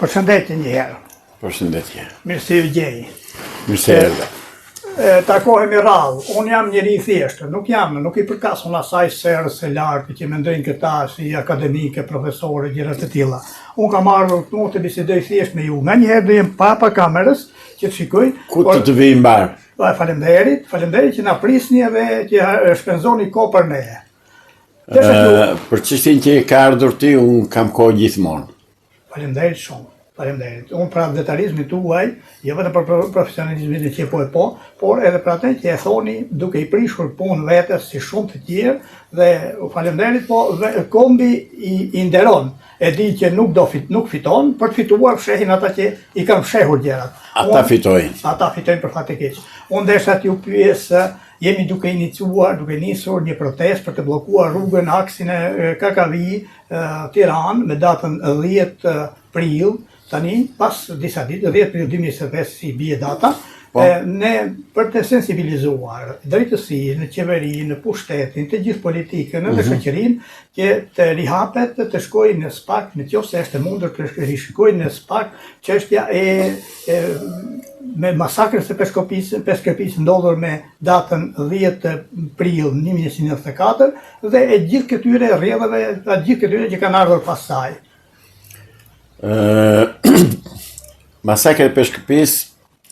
Përshëndetje një herë. Përshëndetje. Mirë se ju gjej. Mirë se erdhe. Takohemi rradhë. Unë jam njeri i thjeshtë, nuk i përkas unë asaj serës e lartë që mendojnë këta si akademike, profesore, gjëra të tilla. Unë kam ardhur këtu të bisedoj thjesht me ju. Nga një herë do jem papa kamerës që të shikoj. Ku të vijë mbar? Faleminderit që na prisni dhe që shpenzoni kohë për ne. Për çështjen që ka ardhur ti, unë kam kohë gjithmonë. Faleminderit shumë. Faleminderit. Unë pra detarizmi tuaj, jo vetëm për profesionalizmin që po, por edhe për atë që e thoni duke i prishur punë vetes si shumë të tjerë dhe faleminderit, po kombi i nderon. E di që nuk fiton, për të fituar fshehin ata që i kanë fshehur gjërat. Ata fitojnë. Ata fitojnë për fat të keq. Unë desha t'ju pyes, jemi duke nisur një protestë për të bllokuar rrugën aksin e KKV Tiranë me datën 10 prill. Tani, pas disa ditë, 10 prill 2025 si bie data, ne për të sensibilizuar drejtësinë, në qeveri, në pushtetin, të gjithë politikën, në shoqërinë, që të rihapet, të shkojë në SPAK, nëse është e mundur të rishikojë në SPAK çështja me masakrën së Peshkëpis ndodhur me datën 10 prill 1994 dhe e gjithë këtyre rrjedhave, gjithë këtyre që kanë ardhur pas saj. Masakra e Peshkëpis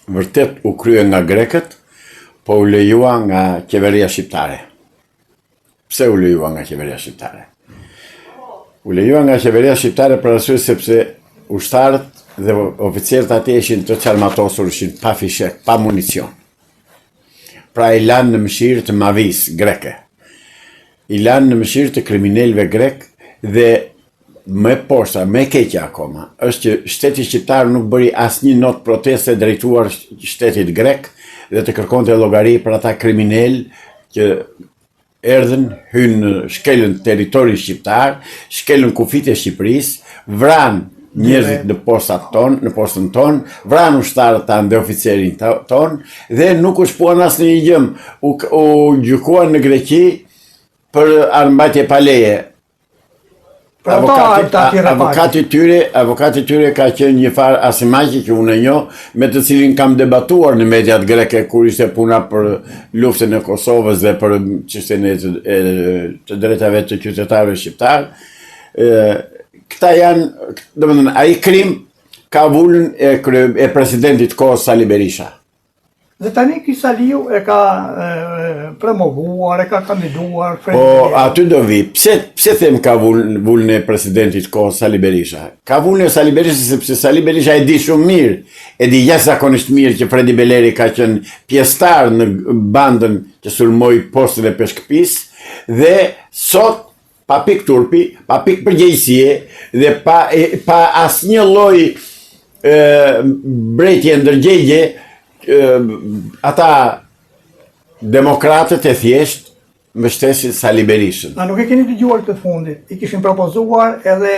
vërtet u krye nga grekët, po u lejua nga qeveria shqiptare. Pse u lejua nga qeveria shqiptare? U lejua nga qeveria shqiptare për arsye sepse ushtarët dhe oficerët atje ishin të qarmatosur, ishin pa fishek, pa municion. Pra i lanë në mëshirë të mavis greke. I lanë në mëshirë të kriminelve grek dhe me poshta, me keqja akoma, është që shteti shqiptar nuk bëri asnjë not proteste drejtuar shtetit grek dhe të kërkonte llogari për ata kriminal që erdhën, hynë shkelën territori shqiptar, shkelën kufit e Shqipërisë, vranë njerëzit në postën tonë, vranë ushtarët tanë dhe oficerin tonë dhe nuk u shpuan asnjë gjë. U gjykuan në Greqi për armbajtje pa leje. Avokati tyre ka qenë një farë Asimaqi që unë e njoh, me të cilin kam debatuar në mediat greke kur ishte puna për luftën e Kosovës dhe për çështjen e të drejtave të qytetarëve shqiptar. Këta janë, domethënë, ai krim ka vulën e presidentit kohës Sali Berisha. Dhe tani ky Saliu e ka promovuar, e ka kandiduar. Po, aty do vi. Pse them ka vulën e presidentit kohës Sali Berisha? Ka vulën e Sali Berisha sepse Sali Berisha e di shumë mirë, e di jashtëzakonisht mirë që Fredi Beleri ka qenë pjesëtar në bandën që sulmoi postën e Peshkëpis dhe sot pa pik turpi, pa pik përgjegjësie dhe pa asnjë lloj brejtje ndërgjegje, ata demokratët e thjesht mbështesin Sali Berishën. Nuk e keni dëgjuar këtë fundit. I kishin propozuar edhe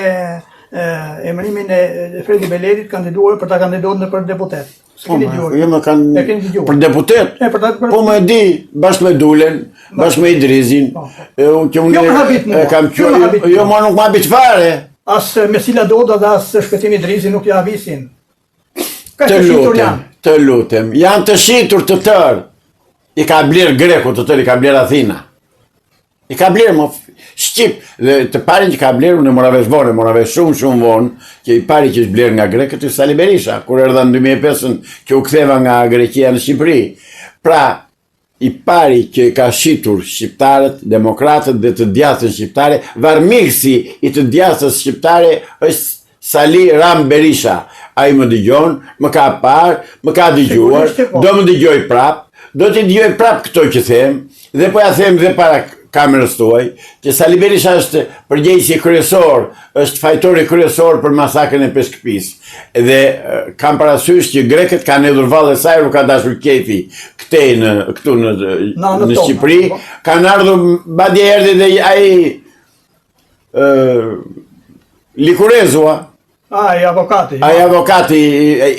emërimin e Fredi Belerit kandiduar për ta kandiduar për deputet. Për deputet? Po më e di, bashkë me Dulen, bashkë me Idrizin, që unë kam qenë, jo më nuk më habit fare. As Mesila Doda dhe as Shpëtim Idrizin nuk ja habisin. Të lutem, janë të shitur të tërë. I ka bler greku të tërë, i ka bler Athina. I ka bler më Shqip, dhe të parin që ka bler, unë mora vesh shumë vonë, që i pari që është bler nga grekët i Sali Berisha, kur erdha në 2005 që u ktheva nga Greqia në Shqipëri. Pra, i pari që ka shitur shqiptarët, demokratët dhe të djathtën shqiptare, varmirësi i të djathtës shqiptare është Sali Ram Berisha. Ai më dëgjon, më ka parë, më ka dëgjuar, do më dëgjoj prap, do t'i dëgjoj prap këto që them, dhe po ja them dhe para kamerës tuaj, që Sali Berisha është përgjegjësi kryesor, është fajtori kryesor për masakrën e Peshkëpis. Dhe kam parasysh që grekët kanë hedhur valle sajru, ka dashur kefi këtu në Shqipëri, kanë ardhur madje erdhi dhe ai Likurezua. Ai avokati. Ai avokati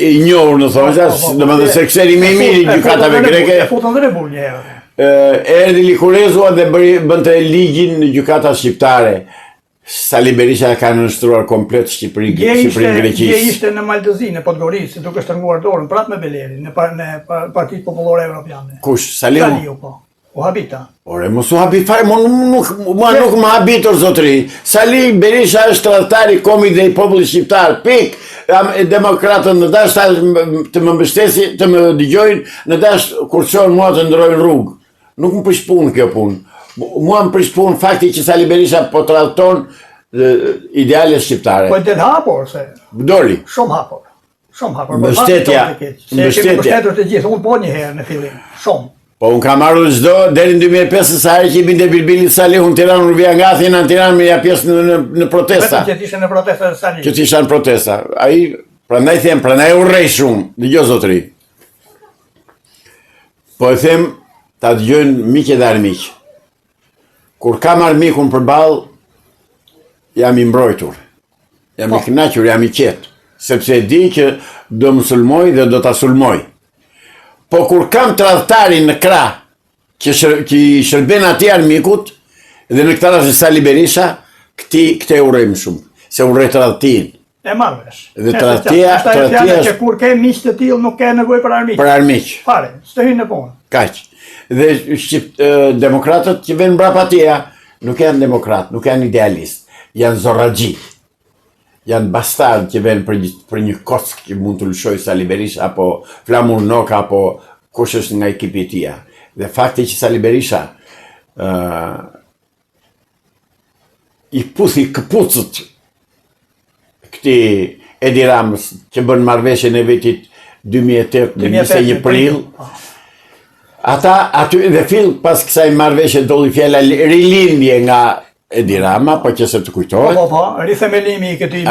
i njohur në thosha, domethënë se kësheri më i mirë i gjykatave greke. E futën dhe rebull një herë. Erdhi Likurezua dhe bënte ligjin në gjykata shqiptare. Sali Berisha ka nënshtruar komplet Shqipërinë Dje Greqisë. ishte në Maldozi, në Podgorici, duke shtrënguar dorën prapë me Belerin, në Partitë Popullore Evropiane. Kush? Saliu? Saliu, po. U habita. Ore, mos u habit fare, mua nuk më habitur zotëri. Sali Berisha është tradhtari i komit dhe i popullit shqiptar. Pik. Demokratët në dash të më mbështesi, të më dëgjojnë, në dash kur çon mua të ndrojnë rrugë. Nuk më prish punë kjo punë. Mua më prish punë fakti që Sali Berisha po tradhton ideale shqiptare. Po del hapur se. Doli. Shumë hapur. Shumë hapur. Mbështetja. Se kemi mbështetur të gjithë, unë po një herë në fillim. Shumë. Po unë kam marrë çdo deri në 2005 sa herë që i binte Bilbili Salihun në Tiranë, unë vija nga Athina në Tiranë me ja pjesë në protesta. Vetëm që t'ishe në protesta të Salihut. Që t'isha në protesta. Ai prandaj them, prandaj urrej shumë. Dëgjoj zotëri. Po e them ta dëgjojnë miqë dhe armiq. Kur kam armikun përballë, jam i mbrojtur. Jam i kënaqur, jam i qetë, sepse e di që do më sulmoj dhe do ta sulmoj. Po kur kam tradhtarin në krah, që i shërben atij armikut, dhe në këtë rast Sali Berisha, këtë urrejmë shumë, se urrej tradhtin. E marr vesh. Dhe tradhtia që kur ke miq të tillë nuk ke nevojë për armiq. Për armiq. Fare, s'të hyn në punë. Kaq. Dhe demokratët që vënë mbrapa atij nuk janë demokrat, nuk janë idealist, janë zorraxhi. Janë bastardë që vënë për një kock që mund të lëshoj Sali Berisha, apo Flamur Noka, apo kush është nga ekipi i tij. Dhe fakti që Sali Berisha i puthi këpucët këtij Edi Ramës që bën marrëveshjen e vitit 2008 në 21 prill. Ata aty dhe fill pas kësaj marrëveshje dolli fjala rilindje nga Edi Rama, po që se të kujtohet. Po, rithemelimi i këtij.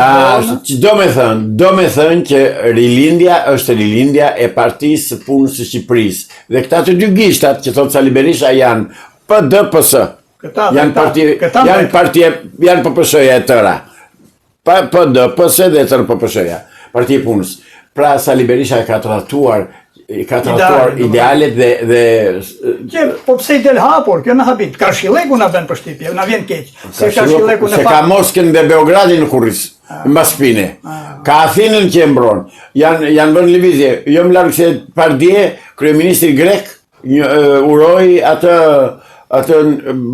Do me thënë që rilindja është rilindja e Partisë së Punës së Shqipërisë. Dhe këta të dy gishtat që thot Sali Berisha janë PDPS. Janë PPS-ja e tëra. PDPS dhe tërë PPS-ja. Partia e Punës. Pra Sali Berisha ka tradhtuar idealet dhe po pse i del hapur, kjo në habit. Karshilleku na bën përshtypje, na vjen keq. Se ka Moskën dhe Beogradin në kurriz, mbas shpine. Ka Athinën që e mbron. Janë vënë lëvizje. Jo më larg se pardje, kryeministri grek uroi atë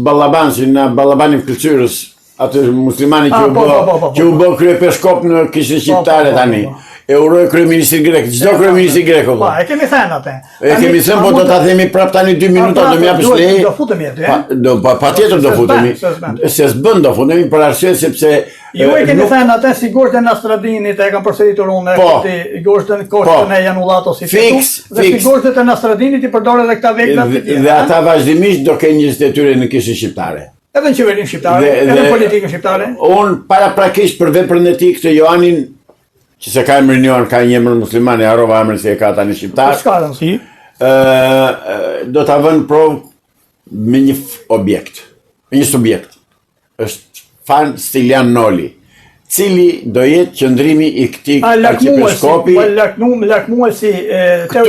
Ballabanin në Ballabanin Kulturës, atë muslimani që u bë kryepeshkop në kishën shqiptare tani. E uroj kryeministri grek, çdo kryeministri grek. Po, e kemi thënë atë. E kemi thënë, po do ta themi prap tani 2 minuta, do më japësh leje. Do futemi aty, patjetër do futemi. Se s'bën do futemi për arsye sepse ju e keni thënë atë sigurt e Nastradinit e kam përsëritur unë këtë Goshtën Koshtën e Janullat ose dhe sigurt e Nastradinit i përdor edhe këta vegla të tjerë. Dhe ata vazhdimisht do kenë një detyrë në kishën shqiptare. Edhe në qeverinë shqiptare, edhe në politikën shqiptare. Unë paraprakisht për veprën e tij këtë Joanin, që se ka emrin Joan, ka një emër musliman, e harrova emrin se e ka tani shqiptar. Do ta vënë provë me një objekt, me një subjekt. Është Fan Stilian Noli, cili do jetë qëndrimi i këtij arkipeskopi. Lakmuesi Ky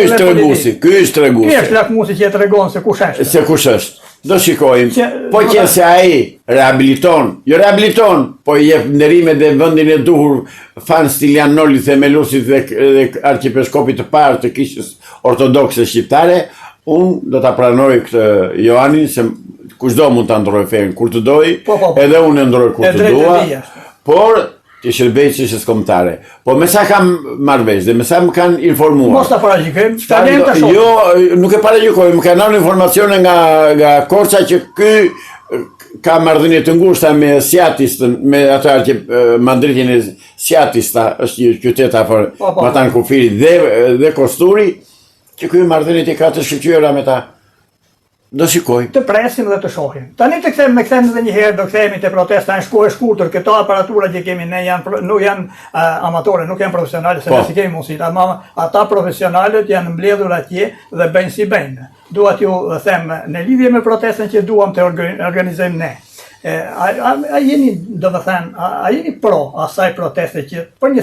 është treguesi. Ky është lakmuesi që tregon se kush është. Se kush është. Do shikojmë, po që se ai rehabiliton, po i jep nderime dhe vendin e duhur Fan Stilian Noli, themeluesit dhe arkiepeskopit të parë të kishës ortodokse shqiptare, unë do ta pranoj këtë Joanin, se kushdo mund ta ndrojë fen kur të doj, edhe unë e ndroj kur të dua, por të shërbej çështjes kombëtare. Po me sa kam marrë vesh dhe me sa më kanë informuar. Mos ta paragjykojmë, jo, nuk e paragjykoj, më kanë dhënë informacione nga Korça që ky ka marrëdhënie të ngushta me Sciatistën, me atë që mandritin e Sciatista, është një qytet afër Matan Kufirit dhe Kosturi, që ky marrëdhënie i ka të shkëlqyera me ta. Do shikoj. Të presim dhe të shohim. Tani të kthehemi edhe një herë, do kthehemi te protesta në shkollë shkurtër, këto aparatura që kemi ne nuk janë amatore, nuk janë profesionale, se ne si kemi mundësi. Ata profesionalët janë mbledhur atje dhe bëjnë si bëjnë. Dua t'ju them në lidhje me protestën që duam të organizojmë ne. A jeni pro asaj proteste që për një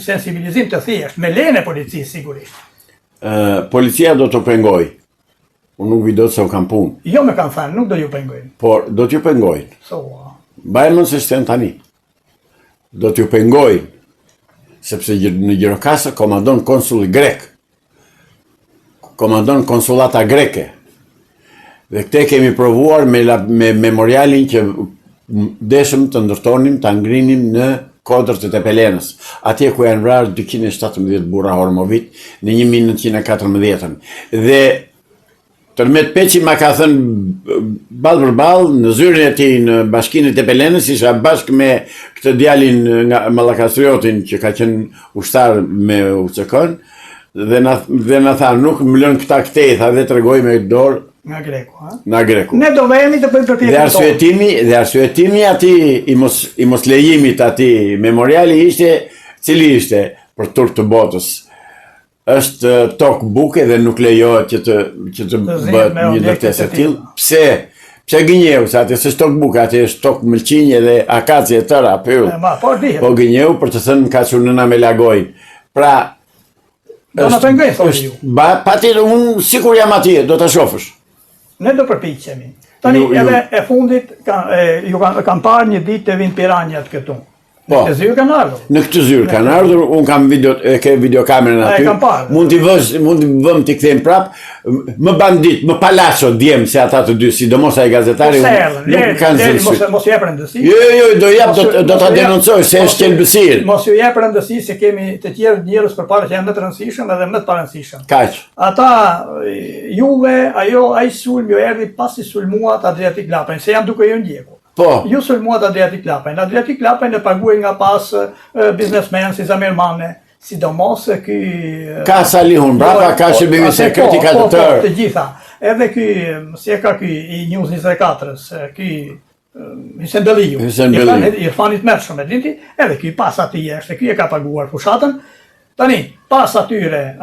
sensibilizim të thjeshtë, me lejen e policisë sigurisht. Policia do të pengoj. Unë nuk vi do të se u kam punë. Jo me kanë thënë, nuk do ju pengojnë. Por do t'ju pengojnë. Mbajmën se shten tani. Do t'ju pengojnë, sepse në Gjirokastër komandon konsulli grek. Komandon konsulata greke. Dhe këte kemi provuar me memorialin që deshëm të ndërtonim, të ngrinim në kodrët e Tepelenës. Atje ku janë vrarë 217 burra hormovit në 1914. Dhe Tërmet Peqi ma ka thënë ballë për ballë në zyrin e tij në bashkinë e Tepelenës, isha bashkë me këtë djalin nga Mallakastriotin që ka qenë ushtar me UCK-n dhe na tha nuk më lën këta këtej, tha dhe tregoj me dorë nga greku, ha? Nga greku. Ne do vemi të bëjmë përpjekje. Dhe arsyetimi atij i mos lejimit atij memoriali cili ishte për turp të botës. Është tokë buke dhe nuk lejohet që të bëhet një ndërtesë e tillë. Pse gënjeu, se atë s'është tokë buke, atë është tokë mëlqinje dhe akacie tëra, pyll. Po gënjeu për të thënë ka nëna me lagoj. Pra, do na pengojnë, thonë ju. Patjetër, unë sikur jam atje, do ta shohësh. Ne do përpiqemi. Tani edhe e fundit ju kanë parë një ditë të vinë piranjat këtu. Në këtë zyrë kanë ardhur. Në këtë zyrë kanë ardhur, unë kam videokamerën aty. Mund t'i vëm t'i kthejmë prap. Më bandit, më palaco djem se ata të dy, sidomos ai gazetari, nuk kanë zënë. Mos jep rëndësi. Jo, do ta denoncoj se është qelbësirë. Mos ju jep rëndësi se kemi të tjerë njerëz përpara që janë më të rëndësishëm edhe më të parëndësishëm. Kaq. Ata juve, ai sulm ju erdhi pasi sulmuat Adriatik Lapajn, se janë duke ju ndjekur. Po. Ju sulmuat Adriatik Lapajn. Adriatik Lapajn e paguaj nga pas biznesmen si Zamir Mane, sidomos ky ka Salihun brapa, ka shërbimi sekret, ka të tërë. Të gjitha. Edhe ky, si e ka ky i News 24-s, ky Hysem Belliu. Irfanit Mershëm, edhe ky pas atij është, ky e ka paguar fushatën. Tani, pas atyre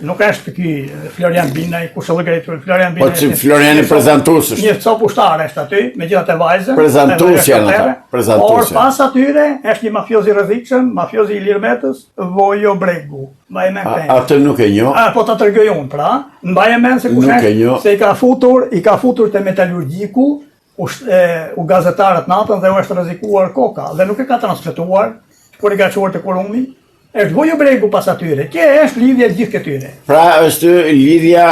nuk është ky Florian Binaj, kushëllëgajt Florian Binaj. Po që Florian i prezentues është. Një cop ushtar është aty, me gjithat e vajzën. Prezentues janë ata, prezentues. Por pas atyre është një mafioz i rrezikshëm, mafioz i Ilirmetës, Vojo Bregu. Mbaj mend këtë. Atë nuk e njoh. Po ta tregoj unë pra, mbaj mend se kush është, se i ka futur te metalurgjiku, u gazetarët natën dhe u është rrezikuar koka dhe nuk e ka transmetuar kur i ka çuar te kurumi. Është Vojo Bregu pas atyre, që është lidhja gjithë këtyre. Pra është lidhja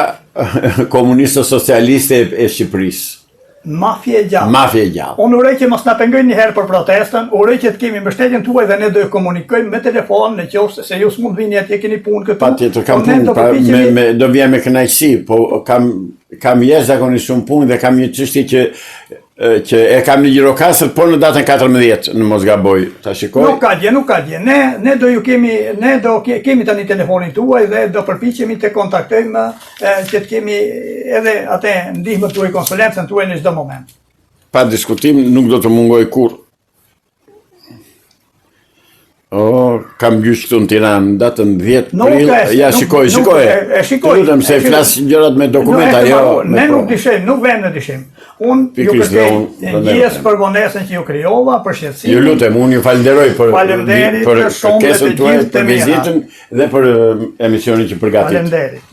komuniste-socialiste e Shqipërisë. Mafje e gjallë. Mafje e gjallë. Unë uroj që mos na pengojnë një herë për protestën, uroj që të kemi mbështetjen tuaj dhe ne do të komunikojmë me telefon nëse se ju s'mund vini atje keni punë këtu. Patjetër kam punë, do vjen me kënaqësi, po kam jashtëzakonisht shumë punë dhe kam një çështje që e kam në Gjirokastër, por në datën 14 në mos gaboj, ta shikoj. Nuk ka gjë. Ne do kemi tani telefonin tuaj dhe do përpiqemi të kontaktojmë që të kemi edhe atë ndihmën tuaj, konsulencën tuaj në çdo moment. Pa diskutim, nuk do të mungoj kurrë. Kam gjyq këtu në Tiranë, datën 10 prill. Ja, shikoj. Të lutem se flas gjërat me dokumenta, jo. Ne nuk dishim, nuk vëmë në dishim. Unë ju kërkoj ndjes për vonesën që ju krijova, për shqetësimin. Ju lutem, unë ju falenderoj për kërkesën tuaj, për vizitën dhe për emisionin që përgatitet. Faleminderit.